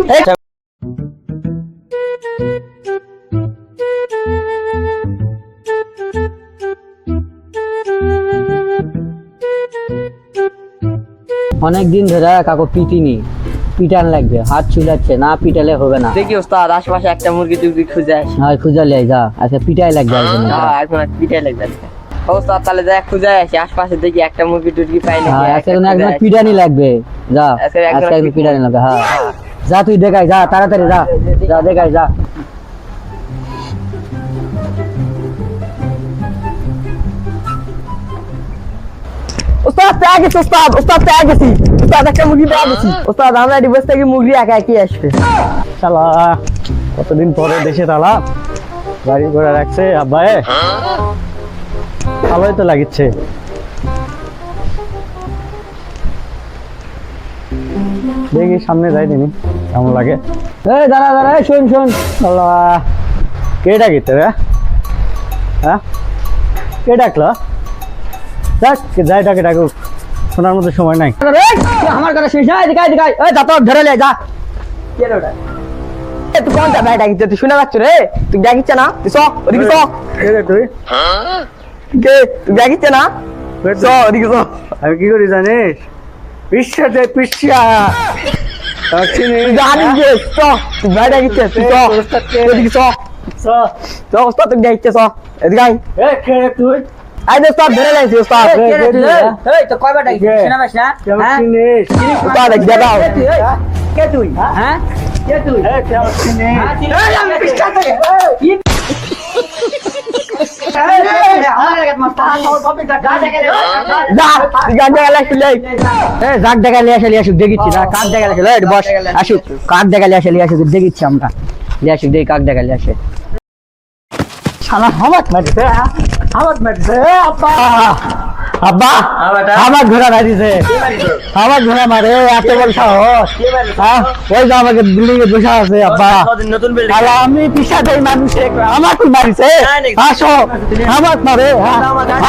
অনেকদিন ধরে কাকু পিটিনি, পিটান লাগবে, হাত চুলাচ্ছে, না পিটালে হবে না। দেখি ওস্তাদ আশেপাশে একটা মুরগি টুরগি খুঁজে আসি। হ্যাঁ খুঁজে লিয়ে যা, আচ্ছা পিটাই লাগবে এখন পিটাই লাগবে আজকে। ওস্তাদ তাহলে যা খুঁজে আসি, আশপাশে দেখি একটা মুরগি টুরগি পাই না। একদম পিটানি লাগবে, যা আজকে পিটানি লাগবে। হ্যাঁ যা তুই দেখাই, যা তাড়াতাড়ি যা, যা দেখাই যা। ওস্তাদ পেয়ে গেছি, ওস্তাদ পেয়ে গেছি, ওস্তাদ একটা মুরগি পেয়ে গেছি। ওস্তাদ আমরা ডিভোর্স থেকে মুরগি একা একই আসবে। শালা কতদিন পরে দেশে তালা গাড়ি করে রাখছে আব্বায়ে, ভালোই তো লাগিচ্ছে। দেখি সামনে যাই দিনি কেমন লাগে। এই দাঁড়া দাঁড়া, শোন শোন, শালা কে ডাকিতে রে? হ্যাঁ কে ডাকলো? ডাক যাই ডাকে ডাকুক, শোনার মতো সময় নাই। আমার কথা শুনিস না, দেখাই দেখাই, ওই দাঁত ধরে লে যা। তুই কোন যাবে ডাকিতে? তুই শুনে পাচ্ছ রে? তুই ডাকিচ্ছে না? তুই চ ওদিকে চ। কে রে তুই? কে তুই ডাকিচ্ছে না? চ ওদিকে চ। আমি কি করি জানিস? পিছিয়ে পিছিয়া জানিস যে চ, তুই ভাই ডাকিচ্ছে, তুই চ ওদিকে চ। চ ওস্তাদ তুই ডাকিচ্ছে, চ এদিকে আয়। কে রে তুই? আয় ওস্তাদ ধরে লাইছি ওস্তাদ। এই তো কয়বার ডাকিস, শোনা পাস না? কেমন হ্যাঁ? চিনিস? ওস্তাদ এক দাও। কে তুই? হ্যাঁ কে তুই? কেমন চিনিস? এই আমি পিছটা থেকে জাক দেখা লিয়ে আসে, লিয়ে আসুক দেখিচ্ছি না, কাক দেখা লিয়ে আসে, বস আসুক, কাক দেখা লিয়ে আসে, লিয়ে আসুক দেখিচ্ছি আমরা, লিয়ে আসুক দেখি কাক দেখা লিয়ে আসে। শালা হামাক মারছে, হামাক মারছে। আব্বা আব্বা আমার ঘোড়া মারিছে, আমার ঘোড়া মারে, এত বড় সাহস। হ্যাঁ ওই যে আমাকে বিল্ডিং এ বসে আছে আব্বা। আরে আমি পিছা দেই মানুষে, আমাকে মারিছে। আসো আমাকে মারে,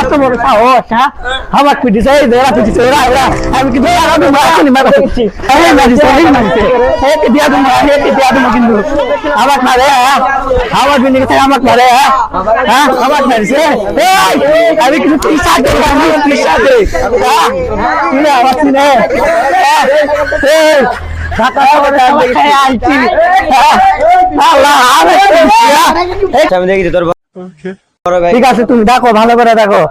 এত বড় সাহস। হ্যাঁ আমাকে পিটিছে, এই এরা পিটিছে, এরা এরা আমি কি আর আমি মারি মারছি, এই মারিছে, এই মারিছে, এক দিয়া তুমি, এক দিয়া তুমি, কিন্তু আমাকে মারে, আমার বিল্ডিং থেকে আমাকে মারে। হ্যাঁ আমাকে মারিছে, এই আমি কিন্তু পিছা দেই, আমি পিছা দেই। না আমার নে ঢাকা শহরে আইছি। আল্লাহ আমি দেখি তোর ঠিক আছে, তুমি দেখো ভালো করে দেখো।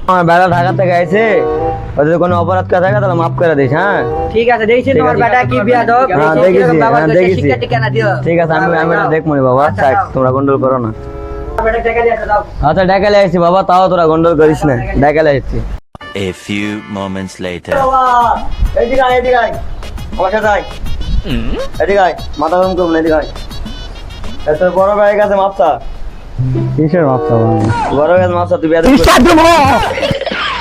আমার বেলা ঢাকা থেকে আইছে, ওদের কোনো অপরাধ করে থাকে তাহলে মাফ করে দিস। হ্যাঁ ঠিক আছে, দেখছি তোমার বেটা কি বিয়াদব, হ্যাঁ দেখেছি, হ্যাঁ দেখেছি। শিক্ষা টিকা দিও। ঠিক আছে আমি দেখবো বাবা, থাক তোমরা গন্ডল করো না। বেটা টাকা দিয়ে দাও। আচ্ছা ডাকালে আইছি বাবা, তাও তোরা গন্ডল করিস না, ডাকালে আইছি। A few moments later. এদিকে আয়, এদিকে আয়, আমার সাথে আয়, এদিকে আয়, মাথা গরম করবো না, এদিকে আয়। এত বড় ভাইয়ের কাছে মাপসা, কিসের মাপটা? বড় ভাইয়ের মাপসা, তুই বেয়াদব